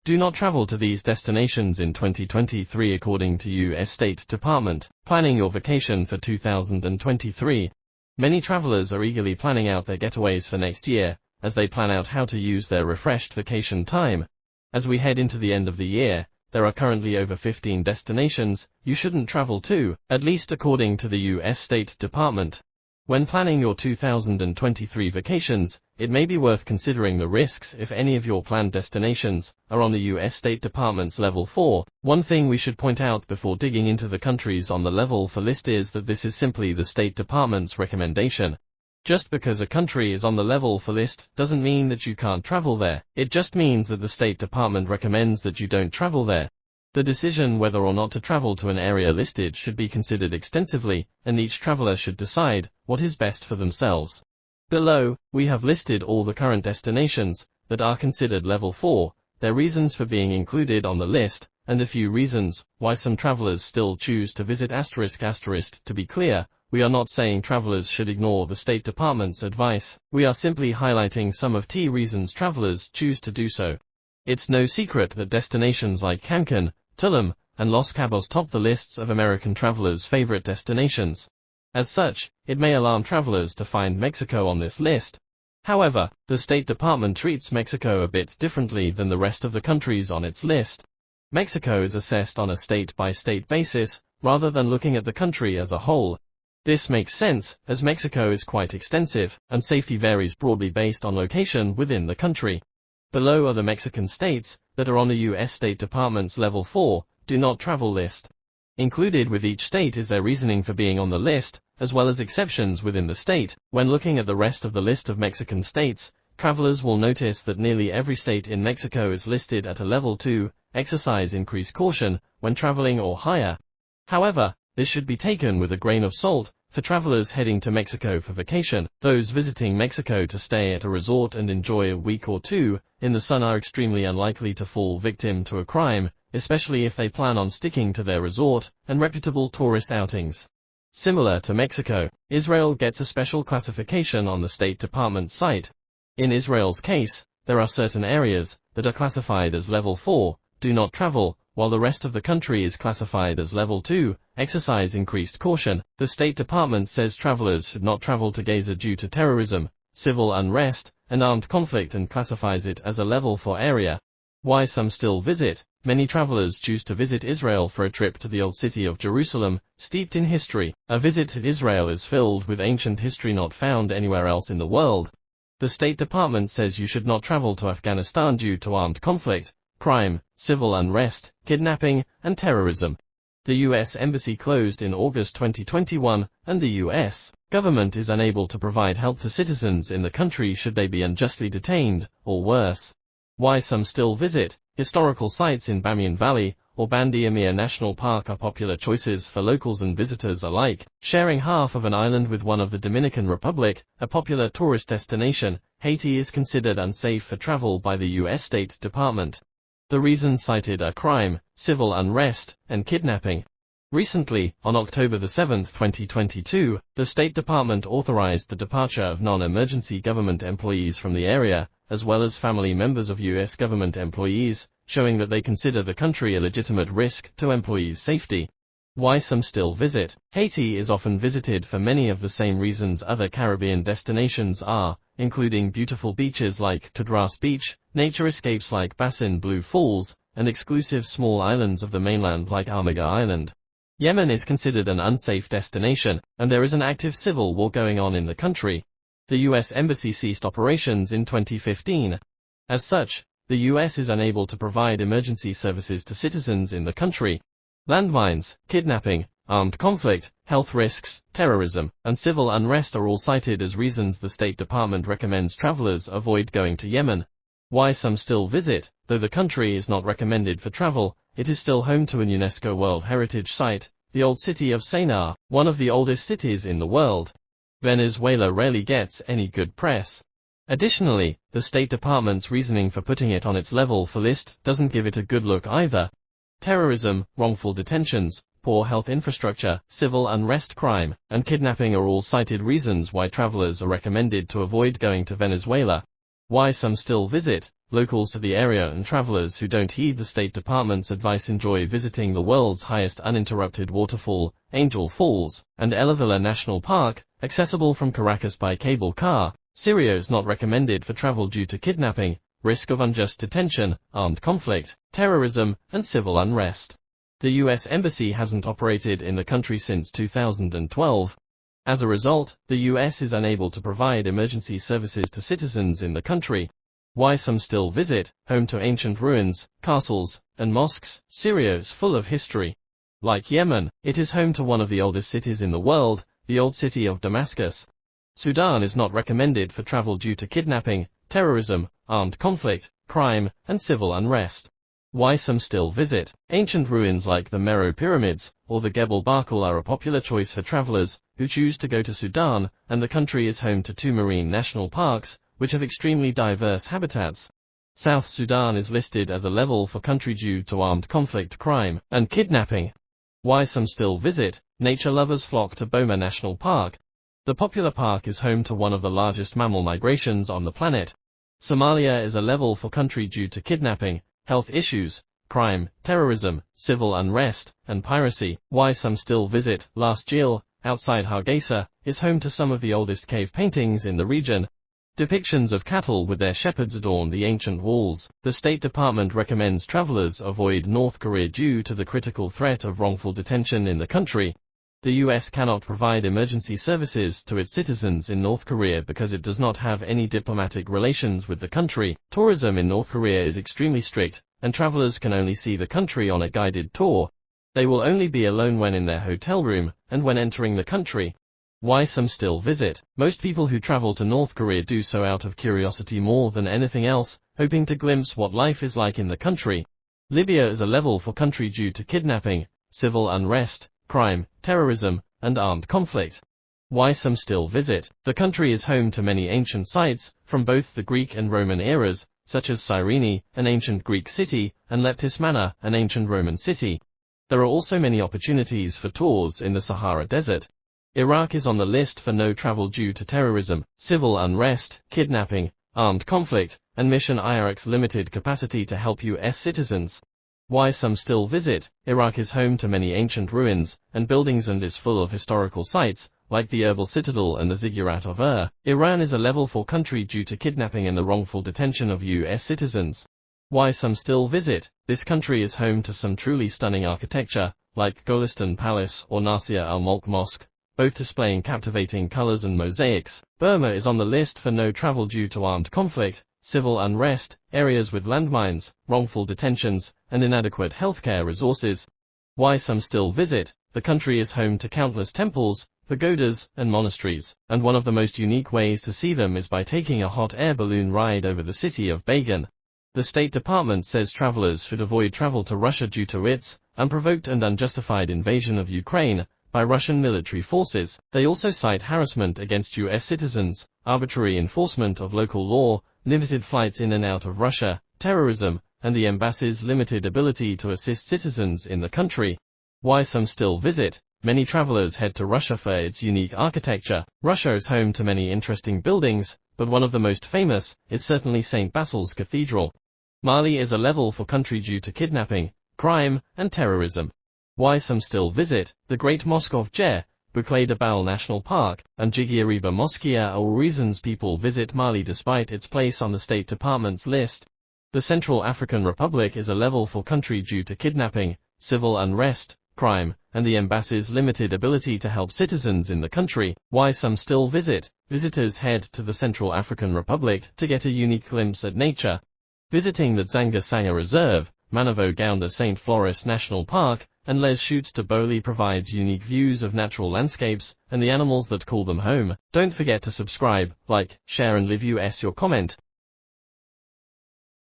Do not travel to these destinations in 2023 according to U.S. State Department. Planning your vacation for 2023. Many travelers are eagerly planning out their getaways for next year, as they plan out how to use their refreshed vacation time. As we head into the end of the year, there are currently over 15 destinations you shouldn't travel to, at least according to the U.S. State Department. When planning your 2023 vacations, it may be worth considering the risks if any of your planned destinations are on the U.S. State Department's Level 4. One thing we should point out before digging into the countries on the Level 4 list is that this is simply the State Department's recommendation. Just because a country is on the Level 4 list doesn't mean that you can't travel there. It just means that the State Department recommends that you don't travel there. The decision whether or not to travel to an area listed should be considered extensively, and each traveler should decide what is best for themselves. Below, we have listed all the current destinations that are considered Level 4, their reasons for being included on the list, and a few reasons why some travelers still choose to visit ***. To be clear, we are not saying travelers should ignore the State Department's advice. We are simply highlighting some of the reasons travelers choose to do so. It's no secret that destinations like Cancun, Tulum, and Los Cabos top the lists of American travelers' favorite destinations. As such, it may alarm travelers to find Mexico on this list. However, the State Department treats Mexico a bit differently than the rest of the countries on its list. Mexico is assessed on a state-by-state basis, rather than looking at the country as a whole. This makes sense, as Mexico is quite extensive, and safety varies broadly based on location within the country. Below are the Mexican states that are on the U.S. State Department's Level 4, do not travel list. Included with each state is their reasoning for being on the list, as well as exceptions within the state. When looking at the rest of the list of Mexican states, travelers will notice that nearly every state in Mexico is listed at a Level 2, exercise increased caution when traveling or higher. However, this should be taken with a grain of salt. For travelers heading to Mexico for vacation, those visiting Mexico to stay at a resort and enjoy a week or two in the sun are extremely unlikely to fall victim to a crime, especially if they plan on sticking to their resort and reputable tourist outings. Similar to Mexico, Israel gets a special classification on the State Department site. In Israel's case, there are certain areas that are classified as Level 4, do not travel, while the rest of the country is classified as Level 2, exercise increased caution. The State Department says travelers should not travel to Gaza due to terrorism, civil unrest, and armed conflict and classifies it as a Level 4 area. Why some still visit? Many travelers choose to visit Israel for a trip to the old city of Jerusalem, steeped in history. A visit to Israel is filled with ancient history not found anywhere else in the world. The State Department says you should not travel to Afghanistan due to armed conflict, crime, civil unrest, kidnapping, and terrorism. The U.S. Embassy closed in August 2021, and the U.S. government is unable to provide help to citizens in the country should they be unjustly detained, or worse. Why some still visit? Historical sites in Bamiyan Valley or Bandi Amir National Park are popular choices for locals and visitors alike. Sharing half of an island with one of the Dominican Republic, a popular tourist destination, Haiti is considered unsafe for travel by the U.S. State Department. The reasons cited are crime, civil unrest, and kidnapping. Recently, on October 7, 2022, the State Department authorized the departure of non-emergency government employees from the area, as well as family members of U.S. government employees, showing that they consider the country a legitimate risk to employees' safety. Why some still visit? Haiti is often visited for many of the same reasons other Caribbean destinations are, including beautiful beaches like Cadras Beach, nature escapes like Bassin Blue Falls, and exclusive small islands of the mainland like Almaga Island. Yemen is considered an unsafe destination, and there is an active civil war going on in the country. The U.S. Embassy ceased operations in 2015. As such, the U.S. is unable to provide emergency services to citizens in the country. Landmines, kidnapping, armed conflict, health risks, terrorism, and civil unrest are all cited as reasons the State Department recommends travelers avoid going to Yemen. Why some still visit? Though the country is not recommended for travel, it is still home to an UNESCO World Heritage Site, the old city of Sennar, one of the oldest cities in the world. Venezuela rarely gets any good press. Additionally, the State Department's reasoning for putting it on its Level 4 list doesn't give it a good look either. Terrorism, wrongful detentions, poor health infrastructure, civil unrest, crime, and kidnapping are all cited reasons why travelers are recommended to avoid going to Venezuela. Why some still visit. Locals to the area and travelers who don't heed the State Department's advice enjoy visiting the world's highest uninterrupted waterfall, Angel Falls, and Ellavilla National Park, accessible from Caracas by cable car. Syria is not recommended for travel due to kidnapping, risk of unjust detention, armed conflict, terrorism, and civil unrest. The U.S. Embassy hasn't operated in the country since 2012. As a result, the U.S. is unable to provide emergency services to citizens in the country. Why some still visit. Home to ancient ruins, castles, and mosques, Syria is full of history. Like Yemen, it is home to one of the oldest cities in the world, the old city of Damascus. Sudan is not recommended for travel due to kidnapping, terrorism, armed conflict, crime, and civil unrest. Why some still visit. Ancient ruins like the Meroe Pyramids or the Gebel Barkal are a popular choice for travelers who choose to go to Sudan, and the country is home to 2 marine national parks, which have extremely diverse habitats. South Sudan is listed as a level for country due to armed conflict, crime, and kidnapping. Why some still visit. Nature lovers flock to Boma National Park. The popular park is home to one of the largest mammal migrations on the planet. Somalia is a level for country due to kidnapping, health issues, crime, terrorism, civil unrest, and piracy. Why some still visit. Las Jil, outside Hargeisa, is home to some of the oldest cave paintings in the region. Depictions of cattle with their shepherds adorn the ancient walls. The State Department recommends travelers avoid North Korea due to the critical threat of wrongful detention in the country. The U.S. cannot provide emergency services to its citizens in North Korea because it does not have any diplomatic relations with the country. Tourism in North Korea is extremely strict, and travelers can only see the country on a guided tour. They will only be alone when in their hotel room, and when entering the country. Why some still visit. Most people who travel to North Korea do so out of curiosity more than anything else, hoping to glimpse what life is like in the country. Libya is a level for country due to kidnapping, civil unrest, crime, terrorism, and armed conflict. Why some still visit. The country is home to many ancient sites, from both the Greek and Roman eras, such as Cyrene, an ancient Greek city, and Leptis Manor, an ancient Roman city. There are also many opportunities for tours in the Sahara Desert. Iraq is on the list for no travel due to terrorism, civil unrest, kidnapping, armed conflict, and Mission Iraq's limited capacity to help U.S. citizens. Why some still visit. Iraq is home to many ancient ruins and buildings and is full of historical sites, like the Erbil Citadel and the Ziggurat of Ur. Iran is a level 4 country due to kidnapping and the wrongful detention of U.S. citizens. Why some still visit. This country is home to some truly stunning architecture, like Golistan Palace or Nasir al-Mulk Mosque, both displaying captivating colors and mosaics. Burma is on the list for no travel due to armed conflict, civil unrest, areas with landmines, wrongful detentions, and inadequate healthcare resources. Why some still visit. The country is home to countless temples, pagodas, and monasteries, and one of the most unique ways to see them is by taking a hot air balloon ride over the city of Bagan. The State Department says travelers should avoid travel to Russia due to its unprovoked and unjustified invasion of Ukraine by Russian military forces. They also cite harassment against U.S. citizens, arbitrary enforcement of local law, limited flights in and out of Russia, terrorism, and the embassy's limited ability to assist citizens in the country. Why some still visit. Many travelers head to Russia for its unique architecture. Russia is home to many interesting buildings, but one of the most famous is certainly St. Basil's Cathedral. Mali is a level for country due to kidnapping, crime, and terrorism. Why some still visit. The Great Mosque of Djer, Bouclé de Baal National Park, and Jigiariba Mosque are all reasons people visit Mali despite its place on the State Department's list. The Central African Republic is a level for country due to kidnapping, civil unrest, crime, and the embassy's limited ability to help citizens in the country. Why some still visit. Visitors head to the Central African Republic to get a unique glimpse at nature. Visiting the Dzanga Sanga Reserve, Manavo Gaunda St. Floris National Park, and Les Chutes de Boli provides unique views of natural landscapes and the animals that call them home. Don't forget to subscribe, like, share and leave us your comment.